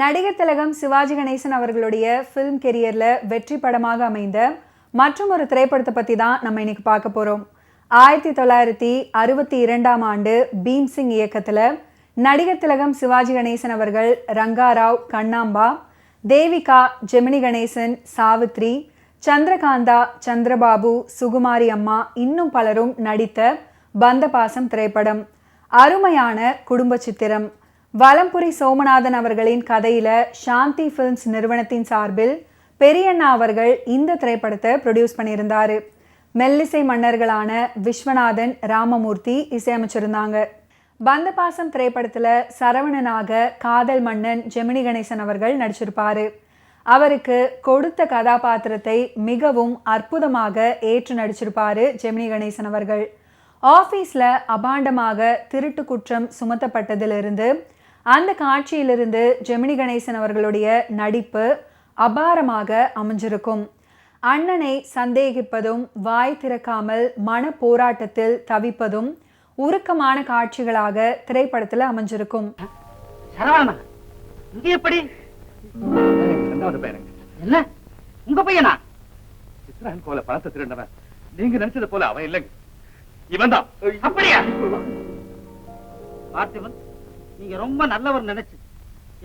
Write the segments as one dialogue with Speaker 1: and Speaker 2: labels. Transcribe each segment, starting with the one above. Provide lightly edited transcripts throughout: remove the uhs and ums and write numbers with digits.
Speaker 1: நடிகர் திலகம் சிவாஜி கணேசன் அவர்களுடைய ஃபிலிம் கெரியர்ல வெற்றி படமாக அமைந்த மற்றும் ஒரு திரைப்படத்தை பற்றி தான் நம்ம இன்னைக்கு பார்க்க போகிறோம். 1962ஆம் ஆண்டு பீம்சிங் இயக்கத்தில் நடிகர் திலகம் சிவாஜி கணேசன் அவர்கள், ரங்காராவ், கண்ணாம்பா, தேவிகா, ஜெமினி கணேசன், சாவித்ரி, சந்திரகாந்தா, சந்திரபாபு, சுகுமாரி அம்மா இன்னும் பலரும் நடித்த பந்தபாசம் திரைப்படம் அருமையான குடும்ப சித்திரம். வலம்புரி சோமநாதன் அவர்களின் கதையில சாந்தி ஃபிலிம்ஸ் நிறுவனத்தின் சார்பில் பெரியண்ணா அவர்கள் இந்த திரைப்படத்தை ப்ரொடியூஸ் பண்ணியிருந்தாரு. மெல்லிசை மன்னர்களான விஸ்வநாதன், ராமமூர்த்தி இசையமைச்சிருந்தாங்க. பந்தபாசம் திரைப்படத்துல சரவணனாக காதல் மன்னன் ஜெமினி கணேசன் அவர்கள் நடிச்சிருப்பாரு. அவருக்கு கொடுத்த கதாபாத்திரத்தை மிகவும் அற்புதமாக ஏற்று நடிச்சிருப்பாரு ஜெமினி கணேசன் அவர்கள். ஆஃபீஸில் அபாண்டமாக திருட்டு குற்றம் சுமத்தப்பட்டதிலிருந்து அந்த காட்சியிலிருந்து ஜெமினி கணேசன் அவர்களுடைய நடிப்பு அபாரமாக அமைஞ்சிருக்கும். அண்ணனை சந்தேகிப்பதும், வாய் திறக்காமல் மன போராட்டத்தில் தவிப்பதும் உருக்கமான காட்சிகளாக திரைப்படத்தில் அமைஞ்சிருக்கும்.
Speaker 2: உங்க பையனா? சித்ரான் போல பணத்தை திருடனவன் நீங்க நினைச்சது போல அவன் இல்லைங்க, இவன் தான். அப்படியா? பார்த்திபன், நீங்க ரொம்ப நல்லவர் நினைச்சு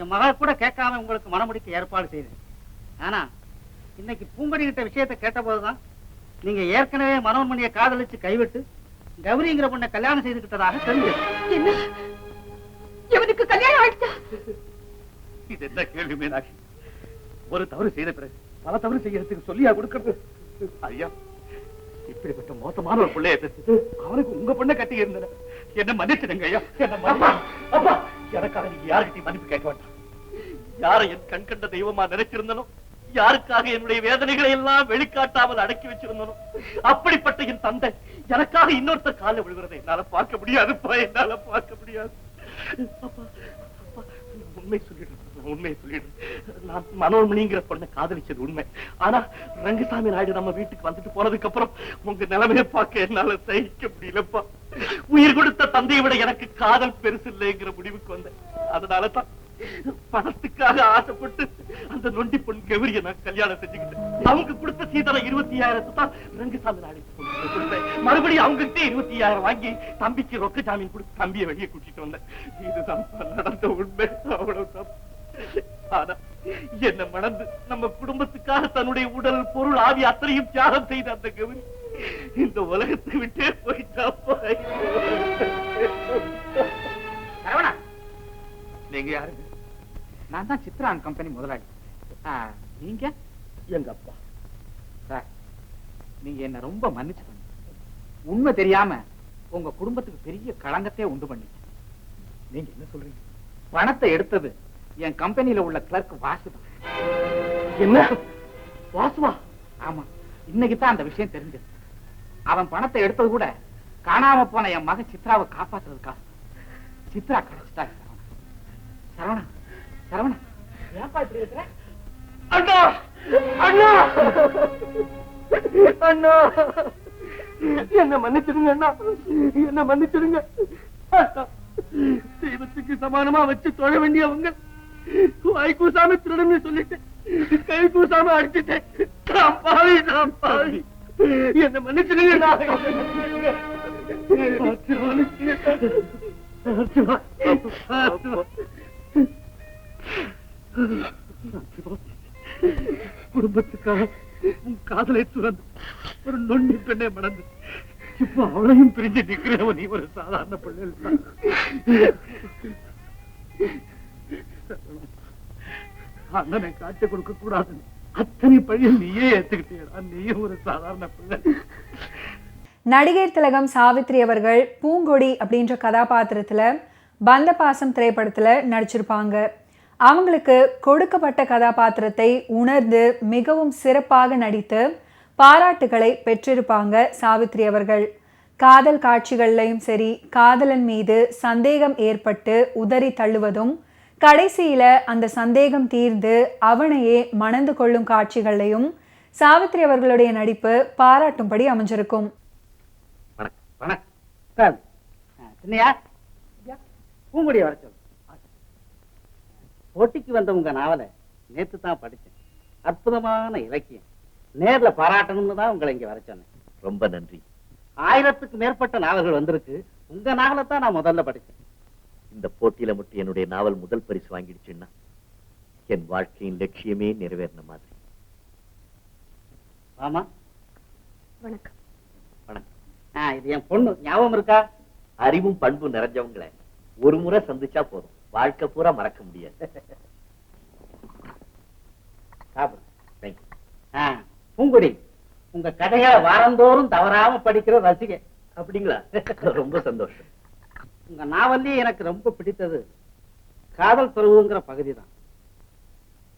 Speaker 2: என் மகள் கூட கேட்காம உங்களுக்கு மனமுடிக்க ஏற்பாடு செய்தேன். ஆனா இன்னைக்கு பூங்கொடி கிட்ட விஷயத்தை கேட்ட போதுதான் நீங்க ஏற்கனவே மனோன்மணியை காதலிச்சு கைவிட்டு கௌரிங்கிற பொண்ணை கல்யாணம் செய்துகிட்டதாக தெரிஞ்சது.
Speaker 3: என்ன, இவனுக்கு கல்யாணம் ஆயிடுச்சா?
Speaker 2: இது என்ன கேள்வி மீனாட்சி? ஒரு தவறு செய்த பிறகு பல தவறு செய்யறதுக்கு சொல்லியா கொடுக்கிறது? ஐயா, இப்படிப்பட்ட மோசமான ஒரு பிள்ளைய பெற்று அவனுக்கு உங்க பொண்ணை கட்டி இருந்தன. என்ன மன்னிச்சிடுங்க ஐயா, என்ன அப்பா. எனக்காக நீங்க யாருக்கிட்டையும் மன்னிப்பு கேட்க வேண்டாம். யாரை என் கண் கண்ட தெய்வமா நினைச்சிருந்தனோ, யாருக்காக என்னுடைய வேதனைகளை எல்லாம் வெளிக்காட்டாமல் அடக்கி வச்சிருந்தனோ, அப்படிப்பட்ட என் தந்தை எனக்காக இன்னொருத்தர் கால விழுகிறதை என்னால பார்க்க முடியாதுப்பா, என்னால பார்க்க முடியாது. உண்மை சொல்லிடுறேன், உண்மையை சொல்லிடுறேன். நான் மனோன்மணிங்கிற பொண்ணை காதலிச்சது உண்மை. ஆனா ரங்கசாமி நாயுடு நம்ம வீட்டுக்கு வந்துட்டு போனதுக்கு அப்புறம் உங்க நிலைமையை பார்க்க என்னால சகிக்க முடியலப்பா. உயிர் கொடுத்த தந்தையை விட எனக்கு காதல் பெருசு இல்லைங்கிற முடிவுக்கு வந்தேன். அதனாலதான் பணத்துக்காக ஆசைப்பட்டு அந்த நொண்டி பொண்ணு கௌரிய நான் கல்யாணம் செஞ்சுக்கிட்டேன். அவங்க கொடுத்த சீதனை 20,000 தான் ரங்கசாமி நாயுடு கொடுத்தேன். மறுபடியும் அவங்க கிட்ட 20,000 வாங்கி தம்பிக்கு ரொக்க ஜாமீன் கொடுத்து தம்பியை வெளியே கூட்டிட்டு வந்தேன். இதுதான் நடந்த உண்மை, அவ்வளவுதான். ஆனா என்ன மணந்து நம்ம குடும்பத்துக்காக தன்னுடைய உடல், பொருள், ஆவி அத்தனையும் தியாகம் செய்த அந்த கௌரி இந்த உலகத்தை விட்டே போயிட்டா. நீங்க யாருங்க?
Speaker 4: நான் தான் சித்ரான் கம்பெனி முதலாளி. நீங்க?
Speaker 2: எங்க அப்பா.
Speaker 4: சார், நீங்க என்ன ரொம்ப மன்னிச்சு உண்மை தெரியாம உங்க குடும்பத்துக்கு பெரிய களங்கத்தையே உண்டு பண்ணீங்க.
Speaker 2: நீங்க என்ன சொல்றீங்க?
Speaker 4: பணத்தை எடுத்தது என் கம்பெனியில உள்ள கிளர்க் வாசு தான்.
Speaker 2: என்ன? வாசுவா?
Speaker 4: ஆமா, இன்னைக்கு தான் அந்த விஷயம் தெரிஞ்சது. அவன் பணத்தை எடுத்தது கூட காணாம போன என் மகன் சித்ராவை காப்பாத்துறதுக்காக. சித்ரா கிடைச்சிட்டா. சரவணா, சரவணா, ஏன்பா இப்படி இருக்கிற?
Speaker 2: அண்ணா, அண்ணா, அண்ணா, என்ன மன்னிச்சிடுங்க அண்ணா, என்ன மன்னிச்சிடுங்க. தெய்வத்துக்கு சமானமா வச்சு தொழ வேண்டியவங்க வாய் கூசாம திருடன்னு சொல்லிட்டு கை கூசாம அடிச்சுட்டேன். என்ன மன்னிச்சிடுங்க. குடும்பத்துக்காக உன் காதலை துறந்து ஒரு நொண்டி பெண்ணை மணந்து இப்ப அவளையும் பிரிஞ்சு நிக்கிறவன் நீ ஒரு சாதாரண பிள்ளை. அண்ணனை காட்சி கொடுக்க கூடாது, அத்தனை பழியும் நீயே ஏத்துக்கிட்டே. நீயும் ஒரு சாதாரண பிள்ளை.
Speaker 1: நடிகர் திலகம் சாவித்ரி அவர்கள் பூங்கொடி அப்படின்ற கதாபாத்திரத்துல பந்தபாசம் திரைப்படத்துல நடிச்சிருப்பாங்க. அவங்களுக்கு கொடுக்கப்பட்ட கதாபாத்திரத்தை உணர்ந்து மிகவும் சிறப்பாக நடித்து பாராட்டுகளை பெற்றிருப்பாங்க சாவித்ரி அவர்கள். காதல் காட்சிகள்லையும் சரி, காதலன் மீது சந்தேகம் ஏற்பட்டு உதறி தள்ளுவதும், கடைசியில அந்த சந்தேகம் தீர்ந்து அவனையே மணந்து கொள்ளும் காட்சிகளையும் சாவித்ரி அவர்களுடைய நடிப்பு பாராட்டும்படி அமைஞ்சிருக்கும்.
Speaker 4: பூங்குடியை வர சொல்லு.
Speaker 5: போட்டிக்கு வந்த உங்க நாவலை நேத்து தான் படிச்சேன். அற்புதமான இலக்கியம். நேர்ல பாராட்டணும்னு தான் உங்களை இங்க வர சொன்னேன்.
Speaker 2: ரொம்ப நன்றி.
Speaker 5: 1000க்கு மேற்பட்ட நாவல்கள் வந்திருக்கு. உங்க நாவலை தான் நான் முதல்ல படிச்சேன்.
Speaker 2: இந்த போட்டியில மட்டும் என்னுடைய நாவல் முதல் பரிசு வாங்கிடுச்சுன்னா என் வாழ்க்கையின் லட்சியமே நிறைவேறின மாதிரி.
Speaker 5: ஆமா,
Speaker 3: வணக்கம்.
Speaker 2: வணக்கம்.
Speaker 5: இது என் பொண்ணு, ஞாபகம் இருக்கா?
Speaker 2: அறிவும் பண்பும் நிறைஞ்சவங்களை ஒரு முறை சந்திச்சா போதும், வாழ்க்கை பூரா மறக்க முடியாது.
Speaker 5: சாப்பிடு. பூங்குடி, உங்க கதைகளை வாரந்தோறும் தவறாம படிக்கிற ரசிகை.
Speaker 2: அப்படிங்களா? ரொம்ப சந்தோஷம்.
Speaker 5: உங்க நாவல்லே எனக்கு ரொம்ப பிடித்தது காதல் துறவுங்கிற பகுதி தான்.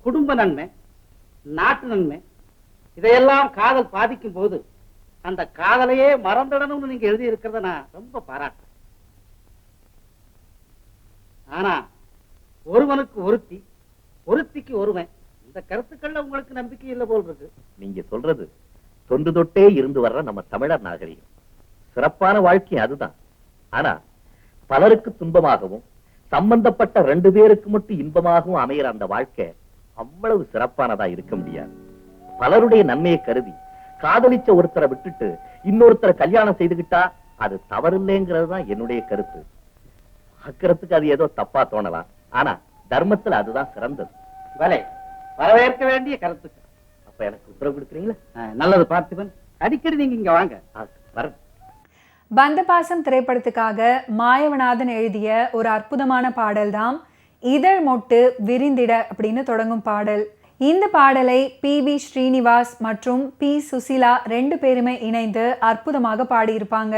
Speaker 5: குடும்ப நன்மை, நாட்டு நன்மை, இதையெல்லாம் காதல் பாதிக்கும் போது அந்த காதலையே மறந்துடணும்னு நீங்க எழுதி இருக்கிறத நான் ரொம்ப பாராட்டுறேன். ஆனா ஒருவனுக்கு ஒருத்தி, ஒருத்திக்கு ஒருவன், இந்த கருத்துக்கள்ல உங்களுக்கு நம்பிக்கை இல்லை போல் இருக்கு.
Speaker 2: நீங்க சொல்றது தொன்று தொட்டே இருந்து வர்ற நம்ம தமிழர் நாகரிகம். சிறப்பான வாழ்க்கை அதுதான். ஆனா பலருக்கு துன்பமாகவும் சம்பந்தப்பட்ட 2 பேருக்கு மட்டும் இன்பமாகவும் அமைகிற அந்த வாழ்க்கை அவ்வளவு சிறப்பானதா இருக்க முடியாது. பலருடைய நன்மையை கருதி காதலிச்ச ஒருத்தரை விட்டுட்டு இன்னொருத்தரை கல்யாணம் செய்துகிட்டா அது தவறில்லைங்கிறது தான் என்னுடைய கருத்து. பார்க்கறதுக்கு அது ஏதோ தப்பா தோணலாம், ஆனா தர்மத்துல அதுதான் சிறந்தது.
Speaker 5: வலை வரவேற்க வேண்டிய கருத்துக்கள்.
Speaker 2: அப்ப எனக்கு உத்தரவு கொடுக்குறீங்களா?
Speaker 5: நல்லது பார்த்திபன், அடிக்கடி நீங்க இங்க வாங்க.
Speaker 2: வரேன்.
Speaker 1: பந்தபாசம் திரைப்படத்துக்காக மாயவநாதன் எழுதிய ஒரு அற்புதமான பாடல் தான் இதழ் மொட்டு விரிந்திட அப்படின்னு தொடங்கும் பாடல். இந்த பாடலை PB ஸ்ரீனிவாஸ் மற்றும் P சுசிலா 2 பேருமே இணைந்து அற்புதமாக பாடியிருப்பாங்க.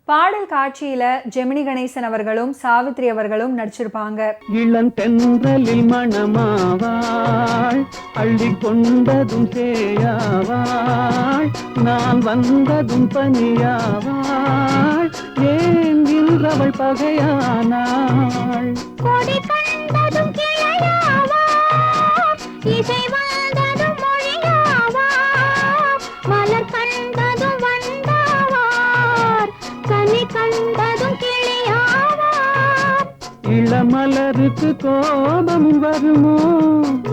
Speaker 1: பாடல் காட்சியில ஜெமினி கணேசன் அவர்களும் சாவித்ரி அவர்களும் நடிச்சிருப்பாங்க.
Speaker 6: இளந்தென்றலில் மணமாவாள், அள்ளி கொண்டதும் சேயாவாள், நான் வந்ததும் பனியாவாள், ஏன் இன்றவள் பகையானாள்.
Speaker 3: கொடி கண்டதும் கிளையாவார், இசை வந்ததும் மொழியாவார், மலர் கண்டதும் வந்தாவார், கனி கண்டதும் கிளியாவார்.
Speaker 6: இளமலருக்கு கோபம் வருமோ,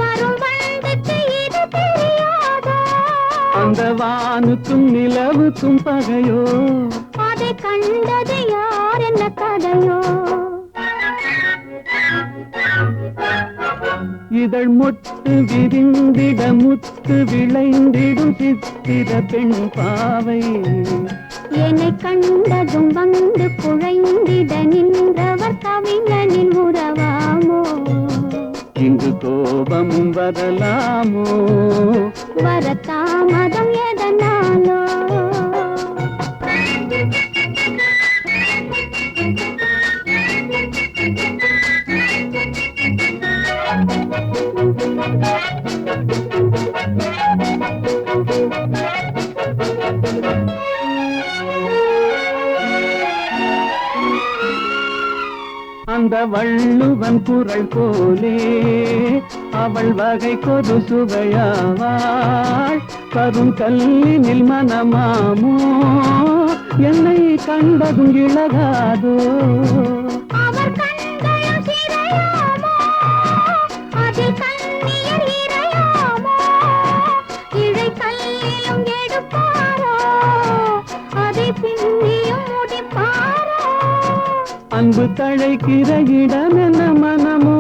Speaker 3: வரும் வந்துட்டு இது தெரியாதோ,
Speaker 6: அந்த வானுக்கும் நிலவுக்கும் பகையோ,
Speaker 3: அதை கண்டது யார் என்ன கதையோ.
Speaker 6: இதழ் மொட்டு விரிந்திட முத்து விளைந்திடும் சித்திர பெண் பாவை,
Speaker 3: என்னை கண்டதும் வந்து குழைந்திட நின்றவர் கவிஞனின் உறவாமோ,
Speaker 6: இங்கு கோபமும் வரலாமோ,
Speaker 3: வரத்தாமதம் எதனாலோ.
Speaker 6: அந்த வள்ளுவன் குரல் போலே அவள் வகை கொது சுவையாவாள், கரும் கல்லினில் மனமாமோ, என்னை கண்டதும் இழகாதோ.
Speaker 3: அவர் கண்களும் சிறையாமோ, அதில் கண்ணீர் இறையாமோ, இழை கல்லிலும் எடுப்பாரோ, அதை பின்னியும் முடிப்பாரோ.
Speaker 6: அன்பு தழைக்கிற இடம் என்ன மனமோ,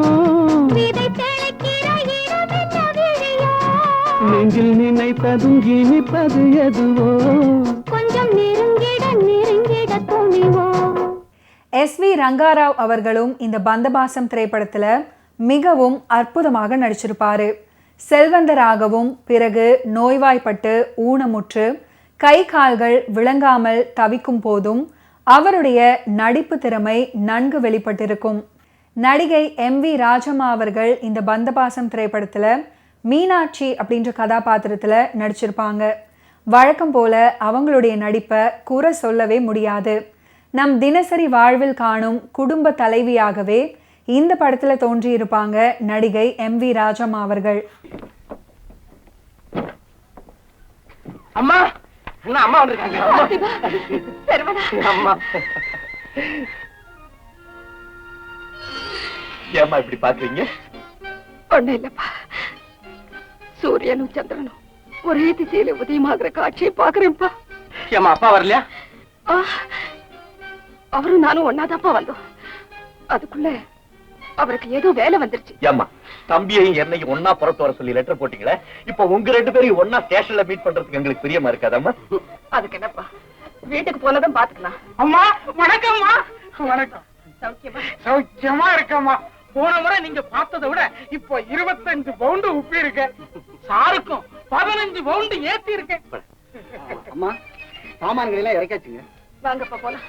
Speaker 3: விதை தெளிக்கிற இடம் என்ன விழியோ,
Speaker 6: நெஞ்சில் நினைத்ததும் இனிப்பது எதுவோ,
Speaker 3: கொஞ்சம் நெருங்கிட நெருங்கிட துணிவோ.
Speaker 1: SV ரங்காராவ் அவர்களும் இந்த பந்தபாசம் திரைப்படத்துல மிகவும் அற்புதமாக நடிச்சிருப்பாரு. செல்வந்தராகவும் பிறகு நோய்வாய்ப்பட்டு ஊனமுற்று கை கால்கள் விளங்காமல் தவிக்கும் போதும் அவருடைய நடிப்பு திறமை நன்கு வெளிப்பட்டிருக்கும். நடிகை MV ராஜம்மா அவர்கள் இந்த பந்தபாசம் திரைப்படத்துல மீனாட்சி அப்படின்ற கதாபாத்திரத்துல நடிச்சிருப்பாங்க. வழக்கம் போல அவங்களுடைய நடிப்பை குறை சொல்லவே முடியாது. நம் தினசரி வாழ்வில் காணும் குடும்ப தலைவியாகவே இந்த படத்துல தோன்றியிருப்பாங்க நடிகை MV ராஜம்மா அவர்கள்.
Speaker 2: அம்மா, என்ன அம்மா வந்திருக்காங்க? அம்மா, ஏம்மா இப்படி பாக்குறீங்க?
Speaker 7: ஒண்ணு இல்லப்பா, சூரியனும் சந்திரனும் ஒரே திசையில உதயமாகிற காட்சியை பாக்குறேன்ப்பா.
Speaker 2: ஏமா அப்பா வரலையா?
Speaker 7: அவரும் நானும் ஒன்னாதாப்பா வந்தோம். அதுக்குள்ள அவருக்கு ஏதோ வேலை வந்துருச்சு.
Speaker 2: ஏமா தம்பியையும் என்னையும் ஒன்னா புறத்து வர சொல்லி லெட்டர் போட்டீங்களே, இப்ப உங்க 2 பேரையும் ஒன்னா ஸ்டேஷன்ல மீட் பண்றதுக்கு எங்களுக்கு பிரியமா இருக்காதம்மா?
Speaker 7: அதுக்கு என்னப்பா, வீட்டுக்கு போனதும் பாத்துக்கலாம்.
Speaker 5: அம்மா வணக்கம்மா. வணக்கம்.
Speaker 7: சௌக்கியமா?
Speaker 5: சௌக்கியமா இருக்கம்மா. போன முறை நீங்க பார்த்ததை விட இப்போ 25 பவுண்டு உப்பி இருக்கு. சாருக்கும் 15 பவுண்டு ஏத்தி இருக்கு. அம்மா சாமான்கள் எல்லாம் இறக்காச்சுங்க.
Speaker 7: வாங்கப்பா போலாம்.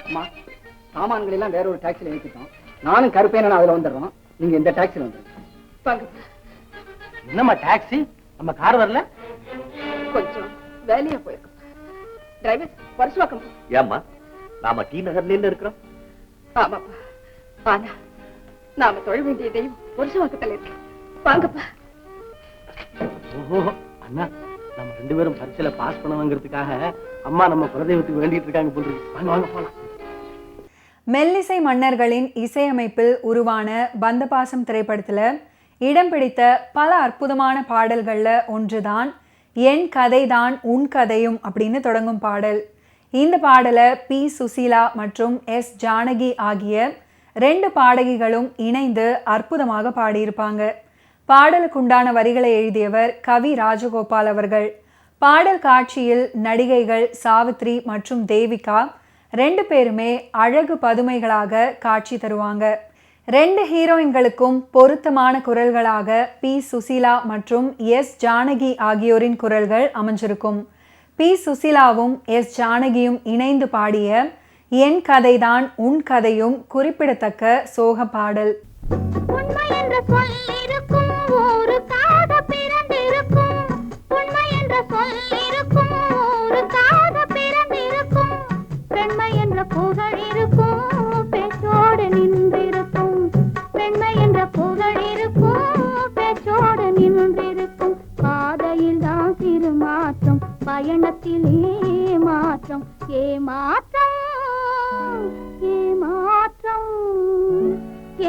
Speaker 5: அம்மா சாமான்கள் எல்லாம் வேற ஒரு டாக்ஸில ஏத்திட்டோம். நானும் கருப்பேன அதுல வந்துடுறோம். நீங்க இந்த டாக்ஸில வந்துருங்க.
Speaker 7: வாங்கப்பா.
Speaker 2: என்னம்மா டாக்ஸி நம்ம கார் வரல?
Speaker 7: கொஞ்சம் வேலையா போயிருக்கோம். டிரைவர் வருஷவாக்கம்.
Speaker 2: ஏம்மா நாம டி நகர்ல இருக்கிறோம்.
Speaker 7: ஆமாப்பா, ஆனா நாம தொழ வேண்டிய தெய்வம் வருஷவாக்கத்துல இருக்கு. வாங்கப்பா.
Speaker 2: ஓஹோ அண்ணா, நம்ம 2 பேரும் பரீட்சையில பாஸ் பண்ணணுங்கிறதுக்காக அம்மா நம்ம குலதெய்வத்துக்கு வேண்டிட்டு இருக்காங்க போல இருக்கு. வாங்க வாங்க போலாம்.
Speaker 1: மெல்லிசை மன்னர்களின் இசையமைப்பில் உருவான பந்தபாசம் திரைப்படத்துல இடம் பிடித்த பல அற்புதமான பாடல்கள்ல ஒன்றுதான் என் கதைதான் உன் கதையும் அப்படின்னு தொடங்கும் பாடல். இந்த பாடலை பி சுசீலா மற்றும் எஸ் ஜானகி ஆகிய 2 பாடகிகளும் இணைந்து அற்புதமாக பாடியிருப்பாங்க. பாடலுக்குண்டான வரிகளை எழுதியவர் கவி ராஜகோபால் அவர்கள். பாடல் காட்சியில் நடிகைகள் சாவித்ரி மற்றும் தேவிகா 2 பேருமே அழகு பதுமைகளாக காட்சி தருவாங்க. 2 ஹீரோயின்களுக்கும் பொருத்தமான குரல்களாக பி சுசீலா மற்றும் எஸ் ஜானகி ஆகியோரின் குரல்கள் அமைஞ்சிருக்கும். பி சுசீலாவும் எஸ் ஜானகியும் இணைந்து பாடிய என் கதைதான் உன் கதையும் குறிப்பிடத்தக்க சோக பாடல்.
Speaker 3: உண்மை என்ற சொல் இருக்கும், ஊருக்காக பிறந்திருக்கும். உண்மை என்ற சொல் இருக்கும், ஊருக்காக பிறந்திருக்கும். பெண்மை என்ற புகழ் இருக்கும், பேச்சோடு நின்றிருக்கும். பெண்மை என்ற புகழ் இருக்கும், பேச்சோடு நின்றிருக்கும். பாதையில் தான் சிறு மாற்றம், பயணத்திலே மாற்றம். ஏமாற்றம் ஏமாற்றம்.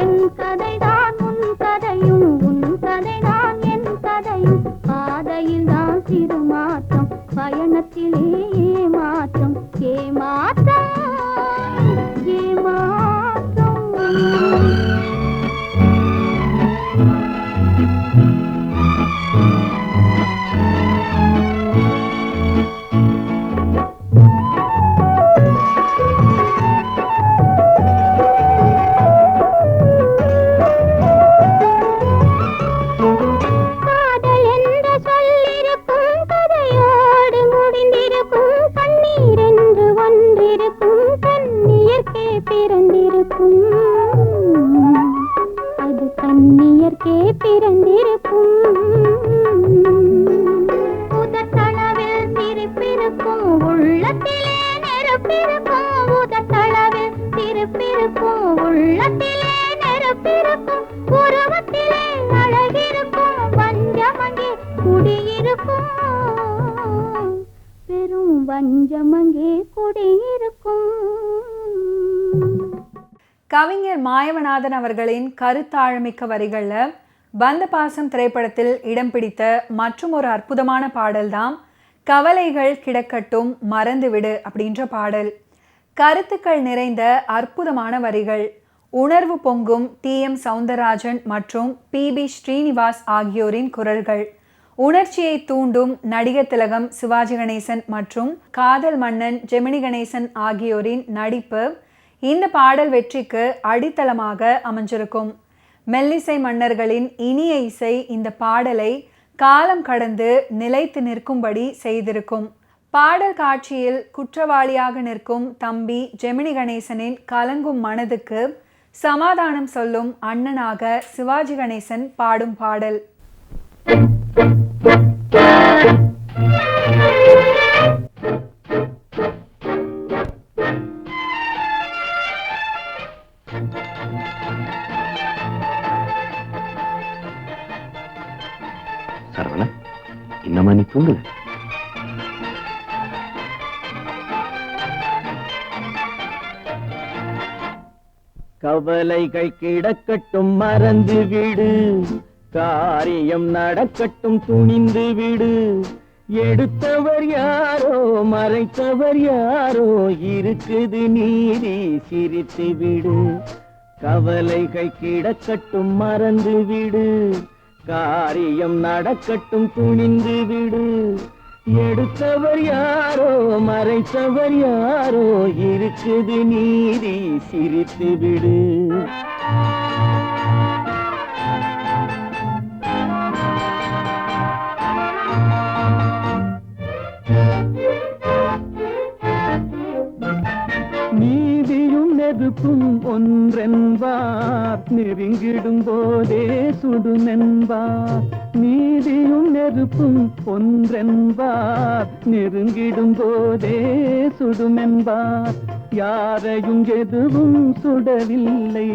Speaker 3: என் கதைதான் உன் கதையும், உன் கதைதான் என் கதையும். பாதையில் தான் சிறு மாற்றம், பயணத்திலே மாற்றம். ஏமாற்றம் ஏமாற்றம். காதல் என்ற சொல்லிருக்கும், கதையோடு முடிந்திருக்கும். கண்ணீர் என்று ஒன்றிருக்கும், கண்ணியர்க்கே பிறந்திருக்கும். அது கண்ணியர்க்கே பிறந்திருக்கும். உதட்டளவில் சிரிப்பிருக்கும், உள்ளத்திலே நெருப்பிருக்கும். உதட்டளவில் சிரிப்பிருக்கும், உள்ளத்திலே நெருப்பிருக்கும். உருவத்திலே அழகிருக்கும், வஞ்சமங்கே குடியிருக்கும். பெரும் வஞ்சமங்கே குடியிருக்கும்.
Speaker 1: கவிஞர் மாயவநாதன் அவர்களின் கருத்தாழமிக்க வரிகள்ல பந்தபாசம் திரைப்படத்தில் இடம் பிடித்த மற்றும் ஒரு அற்புதமான பாடல்தான் கவலைகள் கிடக்கட்டும் மறந்துவிடு அப்படின்ற பாடல். கருத்துக்கள் நிறைந்த அற்புதமான வரிகள், உணர்வு பொங்கும் டி.எம். சௌந்தரராஜன் மற்றும் பி.பி. ஸ்ரீனிவாஸ் ஆகியோரின் குரல்கள், உணர்ச்சியை தூண்டும் நடிகர் திலகம் சிவாஜி கணேசன் மற்றும் காதல் மன்னன் ஜெமினி கணேசன் ஆகியோரின் நடிப்பு இந்த பாடல் வெற்றிக்கு அடித்தளமாக அமைஞ்சிருக்கும். மெல்லிசை மன்னர்களின் இனிய இசை இந்த பாடலை காலம் கடந்து நிலைத்து நிற்கும்படி செய்திருக்கும். பாடல் காட்சியில் குற்றவாளியாக நிற்கும் தம்பி ஜெமினி கணேசனின் கலங்கும் மனதுக்கு சமாதானம் சொல்லும் அண்ணனாக சிவாஜி கணேசன் பாடும் பாடல்.
Speaker 2: சரவணா, இன்னமா நீ தூங்கல?
Speaker 6: கவலைகள் கிடக்கட்டும் மறந்து விடு, காரியம் நடக்கட்டும் துணிந்து விடு. எடுத்தவர் யாரோ மறைத்தவர் யாரோ, இருக்குது நீதி சிரித்து விடு. கவலைகள் கிடக்கட்டும் மறந்து விடு, காரியம் நடக்கட்டும் துணிந்து விடு. எடுத்தவர் யாரோ மறைத்தவர் யாரோ, இருக்குது நீதி சிரித்து விடு. நீதியும் நெருப்பும் ஒன்றென்பார், நெருங்கிடும் போதே சுடுமென்பார். நீதியும் நெருப்பும் ஒன்றென்பார், நெருங்கிடும் போதே சுடுமென்பார். யாரையும் எதுவும் சுடவில்லை,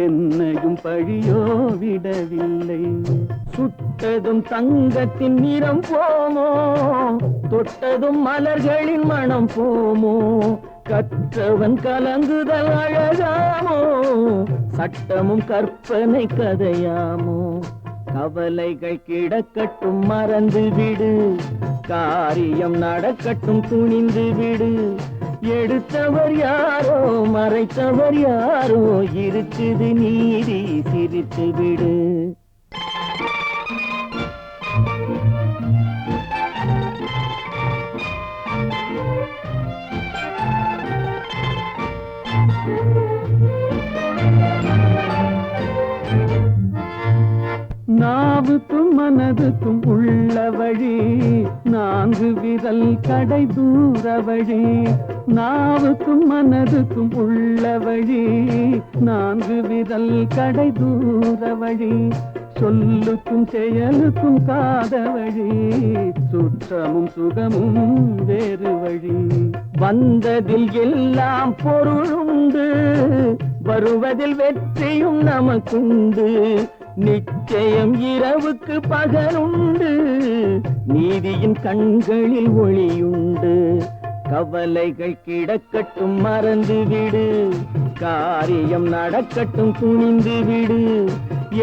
Speaker 6: என்னையும் பழியோ விடவில்லை. சுட்டதும் தங்கத்தின் நிறம் போமோ, தொட்டதும் மலர்களின் மனம் போமோ. கற்றவன் கலங்குதல் அழகாமோ, சட்டமும் கற்பனை கதையாமோ. கவலைகள் கிடக்கட்டும் மறந்து விடு, காரியம் நடக்கட்டும் துணிந்து விடு. எடுத்தவர் யாரோ மறைத்தவர் யாரோ, இருக்குது நீதி சிரித்து விடு. நாவுக்கும் மனதுக்கும் உள்ள வழி, 4 விரல் கடை தூர வழி. நாவுக்கும் மனதுக்கும் உள்ள வழி, 4 விரல் கடை தூர வழி. சொல்லுக்கும் செயலுக்கும் காத வழி, சுற்றமும் சுகமும் வேறு வழி. வந்ததில் எல்லாம் பொருளுண்டு, வருவதில் வெற்றியும் நமக்குண்டு. நிச்சயம் இரவுக்கு பகலுண்டு, நீதியின் கண்களில் ஒளியுண்டு. கவலைகள் கிடக்கட்டும் மறந்து விடு, காரியம் நடக்கட்டும் துணிந்து விடு.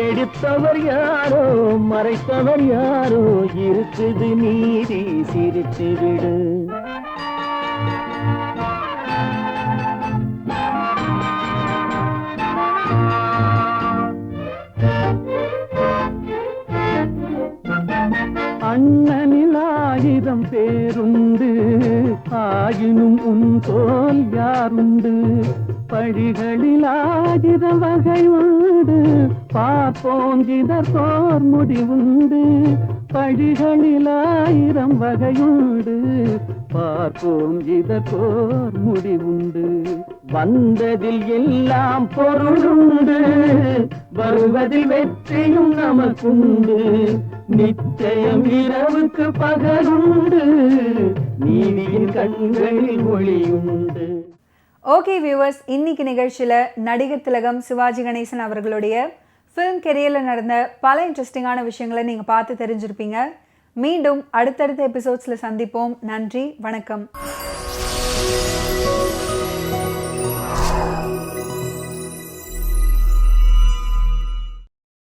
Speaker 6: எடுத்தவர் யாரோ மறைத்தவர் யாரோ, இருக்குது நீதி சிரித்து விடு. அண்ணனில் 1000 பேருண்டு, ஆயினும் உன் தோல் யாருண்டு. பழிகளில் 1000 வகை உண்டு, பார்ப்போம் இதற்கோர் முடிவுண்டு. பழிகளில் 1000 வகையுண்டு, பார்ப்போம் இதற்கோர் முடிவுண்டு. வந்ததில் எல்லாம் பொருளுண்டு, வருவதில் வெற்றியும் நமக்குண்டு. நிச்சயம் இரவுக்கு பகலுண்டு, நீதியின் கண்களில் ஒளியுண்டு.
Speaker 1: ஓகே வியூவர்ஸ், இன்னைக்கு நிகழ்ச்சியில் நடிகர் திலகம் சிவாஜி கணேசன் அவர்களுடைய ஃபிலிம் கெரியரில் நடந்த பல இன்ட்ரெஸ்டிங்கான விஷயங்களை நீங்கள் பார்த்து தெரிஞ்சிருப்பீங்க. மீண்டும் அடுத்தடுத்த எபிசோட்ஸில் சந்திப்போம். நன்றி, வணக்கம்.